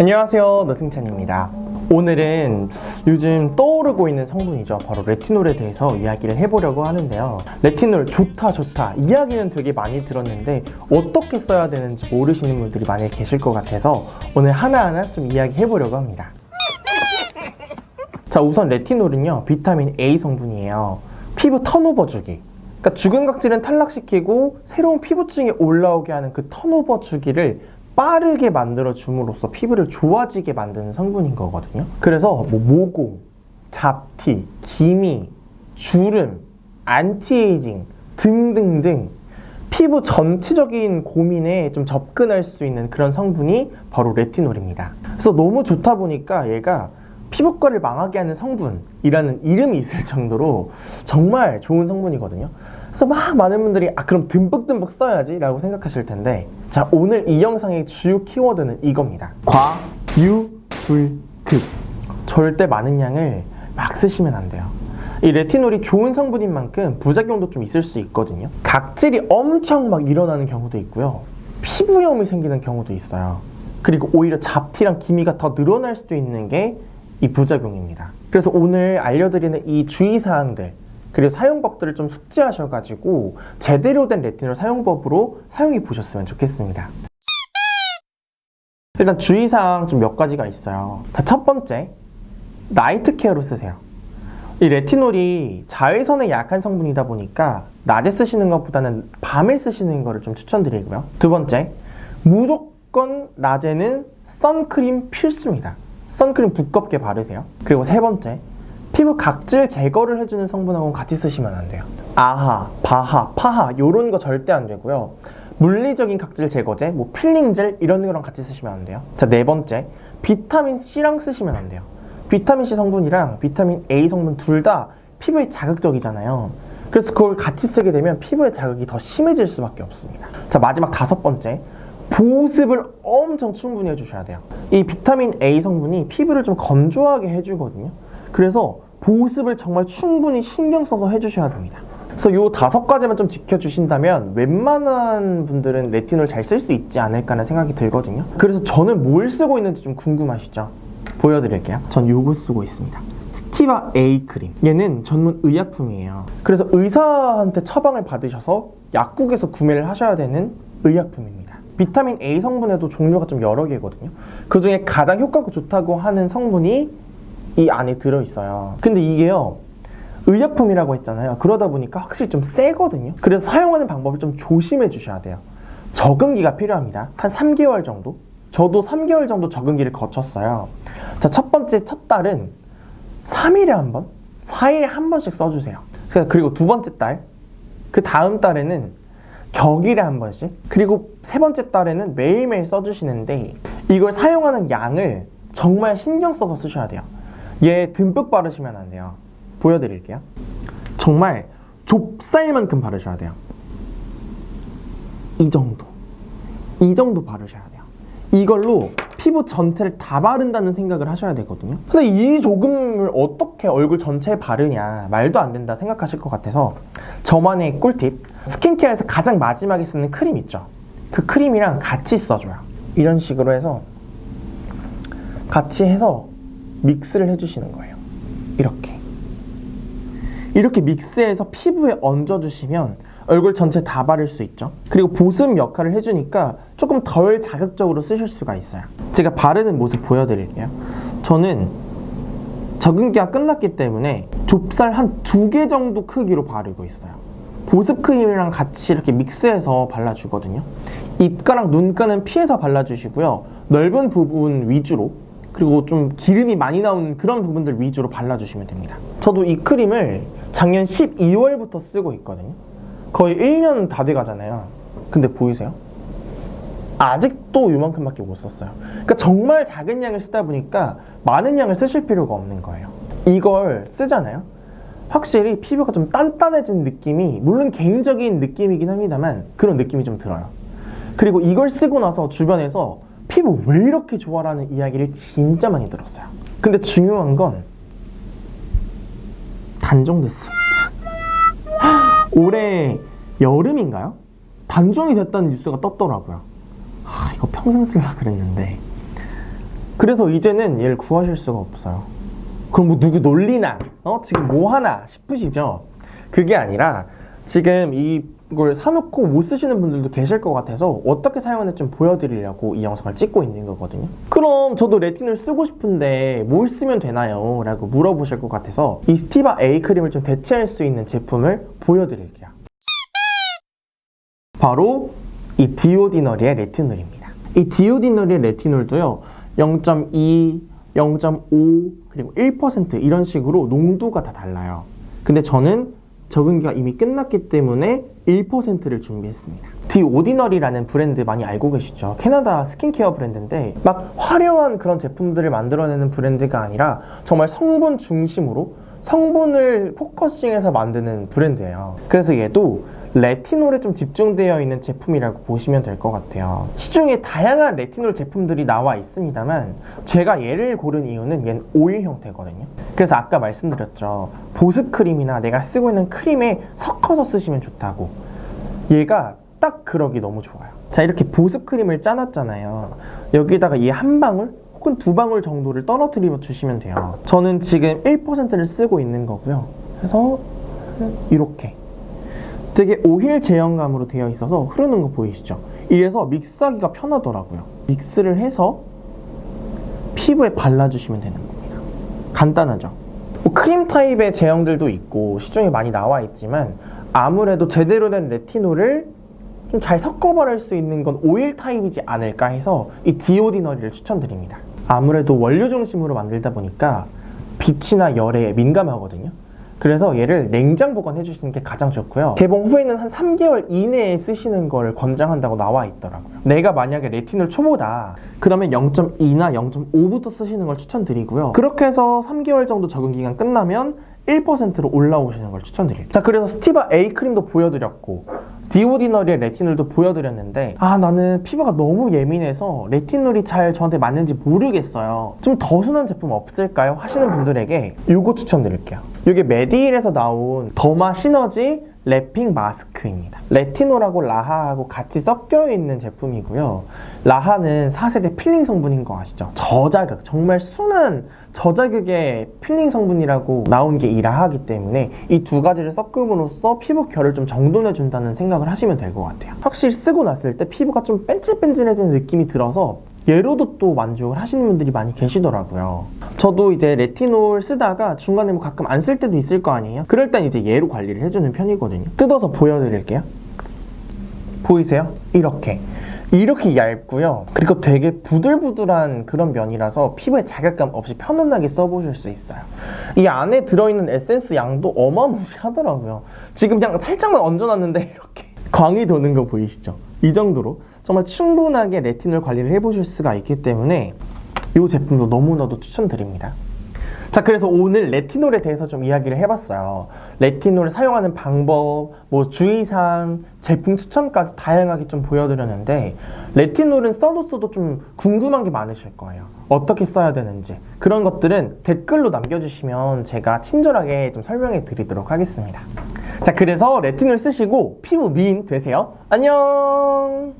안녕하세요, 노승찬입니다. 오늘은 요즘 떠오르고 있는 성분이죠. 바로 레티놀에 대해서 이야기를 해보려고 하는데요. 레티놀 좋다 이야기는 되게 많이 들었는데 어떻게 써야 되는지 모르시는 분들이 많이 계실 것 같아서 오늘 하나하나 좀 이야기해보려고 합니다. 자, 우선 레티놀은요, 비타민 A 성분이에요. 피부 턴오버 주기, 그러니까 죽은 각질은 탈락시키고 새로운 피부층이 올라오게 하는 그 턴오버 주기를 빠르게 만들어 줌으로써 피부를 좋아지게 만드는 성분인 거거든요. 그래서 모공, 잡티, 기미, 주름, 안티에이징 등등등 피부 전체적인 고민에 좀 접근할 수 있는 그런 성분이 바로 레티놀입니다. 그래서 너무 좋다 보니까 얘가 피부과를 망하게 하는 성분이라는 이름이 있을 정도로 정말 좋은 성분이거든요. 그래서 많은 분들이 그럼 듬뿍듬뿍 써야지 라고 생각하실 텐데, 자, 오늘 이 영상의 주요 키워드는 이겁니다. 과유불급. 절대 많은 양을 막 쓰시면 안 돼요. 이 레티놀이 좋은 성분인 만큼 부작용도 좀 있을 수 있거든요. 각질이 엄청 막 일어나는 경우도 있고요, 피부염이 생기는 경우도 있어요. 그리고 오히려 잡티랑 기미가 더 늘어날 수도 있는 게 이 부작용입니다. 그래서 오늘 알려드리는 이 주의사항들 그리고 사용법들을 좀 숙지하셔가지고 제대로 된 레티놀 사용법으로 사용해 보셨으면 좋겠습니다. 일단 주의사항 좀 몇 가지가 있어요. 자, 첫 번째, 나이트 케어로 쓰세요. 이 레티놀이 자외선에 약한 성분이다 보니까 낮에 쓰시는 것보다는 밤에 쓰시는 거를 좀 추천드리고요. 두 번째, 무조건 낮에는 선크림 필수입니다. 선크림 두껍게 바르세요. 그리고 세 번째, 피부 각질 제거를 해주는 성분하고 같이 쓰시면 안 돼요. 아하, 바하, 파하 이런 거 절대 안 되고요. 물리적인 각질 제거제, 필링 젤 이런 거랑 같이 쓰시면 안 돼요. 자, 네 번째, 비타민 C랑 쓰시면 안 돼요. 비타민 C 성분이랑 비타민 A 성분 둘 다 피부에 자극적이잖아요. 그래서 그걸 같이 쓰게 되면 피부의 자극이 더 심해질 수밖에 없습니다. 자, 마지막 다섯 번째, 보습을 엄청 충분히 해주셔야 돼요. 이 비타민 A 성분이 피부를 좀 건조하게 해주거든요. 그래서 보습을 정말 충분히 신경 써서 해주셔야 됩니다. 그래서 요 5가지만 좀 지켜주신다면 웬만한 분들은 레티놀 잘 쓸 수 있지 않을까 하는 생각이 들거든요. 그래서 저는 뭘 쓰고 있는지 좀 궁금하시죠? 보여드릴게요. 전 요거 쓰고 있습니다. 스티바 A 크림. 얘는 전문 의약품이에요. 그래서 의사한테 처방을 받으셔서 약국에서 구매를 하셔야 되는 의약품입니다. 비타민 A 성분에도 종류가 좀 여러 개거든요. 그 중에 가장 효과가 좋다고 하는 성분이 이 안에 들어있어요. 근데 이게요, 의약품이라고 했잖아요. 그러다 보니까 확실히 좀 세거든요. 그래서 사용하는 방법을 좀 조심해 주셔야 돼요. 적응기가 필요합니다. 한 3개월 정도? 저도 3개월 정도 적응기를 거쳤어요. 자, 첫 번째 첫 달은 3일에 한 번, 4일에 한 번씩 써주세요. 그리고 두 번째 달, 그 다음 달에는 격일에 한 번씩, 그리고 세 번째 달에는 매일매일 써주시는데 이걸 사용하는 양을 정말 신경 써서 쓰셔야 돼요. 얘 듬뿍 바르시면 안 돼요. 보여드릴게요. 정말 좁쌀만큼 바르셔야 돼요. 이 정도 바르셔야 돼요. 이걸로 피부 전체를 다 바른다는 생각을 하셔야 되거든요. 근데 이 조금을 어떻게 얼굴 전체에 바르냐, 말도 안 된다 생각하실 것 같아서 저만의 꿀팁, 스킨케어에서 가장 마지막에 쓰는 크림 있죠? 그 크림이랑 같이 써줘요. 이런 식으로 해서 같이 해서 믹스를 해주시는 거예요. 이렇게 믹스해서 피부에 얹어주시면 얼굴 전체 다 바를 수 있죠. 그리고 보습 역할을 해주니까 조금 덜 자극적으로 쓰실 수가 있어요. 제가 바르는 모습 보여드릴게요. 저는 적응기가 끝났기 때문에 좁쌀 한 2개 정도 크기로 바르고 있어요. 보습 크림이랑 같이 이렇게 믹스해서 발라주거든요. 입가랑 눈가는 피해서 발라주시고요. 넓은 부분 위주로, 그리고 좀 기름이 많이 나오는 그런 부분들 위주로 발라주시면 됩니다. 저도 이 크림을 작년 12월부터 쓰고 있거든요. 거의 1년 다 돼가잖아요. 근데 보이세요? 아직도 이만큼밖에 못 썼어요. 그러니까 정말 작은 양을 쓰다 보니까 많은 양을 쓰실 필요가 없는 거예요. 이걸 쓰잖아요. 확실히 피부가 좀 단단해진 느낌이, 물론 개인적인 느낌이긴 합니다만 그런 느낌이 좀 들어요. 그리고 이걸 쓰고 나서 주변에서 피부 왜 이렇게 좋아라는 이야기를 진짜 많이 들었어요. 근데 중요한 건 단종됐습니다. 올해 여름인가요? 단종이 됐다는 뉴스가 떴더라고요. 이거 평생 쓰려고 그랬는데 그래서 이제는 얘를 구하실 수가 없어요. 그럼 뭐 누구 놀리나? 지금 뭐 하나 싶으시죠? 그게 아니라 지금 이걸 사놓고 못 쓰시는 분들도 계실 것 같아서 어떻게 사용하는지 좀 보여드리려고 이 영상을 찍고 있는 거거든요. 그럼 저도 레티놀 쓰고 싶은데 뭘 쓰면 되나요? 라고 물어보실 것 같아서 이 스티바 A 크림을 좀 대체할 수 있는 제품을 보여드릴게요. 바로 이 디오디너리의 레티놀입니다. 이 디오디너리의 레티놀도요 0.2, 0.5 그리고 1% 이런 식으로 농도가 다 달라요. 근데 저는 적응기가 이미 끝났기 때문에 1%를 준비했습니다. 디오디너리라는 브랜드 많이 알고 계시죠? 캐나다 스킨케어 브랜드인데 막 화려한 그런 제품들을 만들어내는 브랜드가 아니라 정말 성분 중심으로 성분을 포커싱해서 만드는 브랜드예요. 그래서 얘도 레티놀에 좀 집중되어 있는 제품이라고 보시면 될 것 같아요. 시중에 다양한 레티놀 제품들이 나와 있습니다만 제가 얘를 고른 이유는 얘는 오일 형태거든요. 그래서 아까 말씀드렸죠. 보습크림이나 내가 쓰고 있는 크림에 섞어서 쓰시면 좋다고. 얘가 딱 그러기 너무 좋아요. 자, 이렇게 보습크림을 짜놨잖아요. 여기다가 이 한 방울 혹은 두 방울 정도를 떨어뜨려 주시면 돼요. 저는 지금 1%를 쓰고 있는 거고요. 그래서 이렇게 되게 오일 제형감으로 되어 있어서 흐르는 거 보이시죠? 이래서 믹스하기가 편하더라고요. 믹스를 해서 피부에 발라주시면 되는 겁니다. 간단하죠? 뭐 크림 타입의 제형들도 있고 시중에 많이 나와 있지만 아무래도 제대로 된 레티놀을 좀 잘 섞어버릴 수 있는 건 오일 타입이지 않을까 해서 이 디오디너리를 추천드립니다. 아무래도 원료 중심으로 만들다 보니까 빛이나 열에 민감하거든요. 그래서 얘를 냉장 보관해 주시는 게 가장 좋고요. 개봉 후에는 한 3개월 이내에 쓰시는 걸 권장한다고 나와 있더라고요. 내가 만약에 레티놀 초보다 그러면 0.2나 0.5부터 쓰시는 걸 추천드리고요. 그렇게 해서 3개월 정도 적응 기간 끝나면 1%로 올라오시는 걸 추천드립니다. 자, 그래서 스티바 A 크림도 보여드렸고 디오디너리의 레티놀도 보여드렸는데 나는 피부가 너무 예민해서 레티놀이 잘 저한테 맞는지 모르겠어요. 좀 더 순한 제품 없을까요? 하시는 분들에게 이거 추천드릴게요. 이게 메디힐에서 나온 더마 시너지 랩핑 마스크입니다. 레티놀하고 라하하고 같이 섞여 있는 제품이고요. 라하는 4세대 필링 성분인 거 아시죠? 저자극, 정말 순한 저자극의 필링 성분이라고 나온 게 이 라하기 때문에 이 두 가지를 섞음으로써 피부 결을 좀 정돈해 준다는 생각을 하시면 될 것 같아요. 확실히 쓰고 났을 때 피부가 좀 뺀질뺀질해지는 느낌이 들어서 얘로도 또 만족을 하시는 분들이 많이 계시더라고요. 저도 이제 레티놀 쓰다가 중간에 뭐 가끔 안 쓸 때도 있을 거 아니에요? 그럴 땐 이제 얘로 관리를 해주는 편이거든요. 뜯어서 보여드릴게요. 보이세요? 이렇게 얇고요. 그리고 되게 부들부들한 그런 면이라서 피부에 자극감 없이 편안하게 써보실 수 있어요. 이 안에 들어있는 에센스 양도 어마무시하더라고요. 지금 그냥 살짝만 얹어놨는데 이렇게 광이 도는 거 보이시죠? 이 정도로 정말 충분하게 레티놀 관리를 해보실 수가 있기 때문에 이 제품도 너무나도 추천드립니다. 자, 그래서 오늘 레티놀에 대해서 좀 이야기를 해봤어요. 레티놀을 사용하는 방법, 뭐 주의사항, 제품 추천까지 다양하게 좀 보여드렸는데 레티놀은 써도 좀 궁금한 게 많으실 거예요. 어떻게 써야 되는지 그런 것들은 댓글로 남겨주시면 제가 친절하게 좀 설명해 드리도록 하겠습니다. 자, 그래서 레티놀 쓰시고 피부 미인 되세요. 안녕.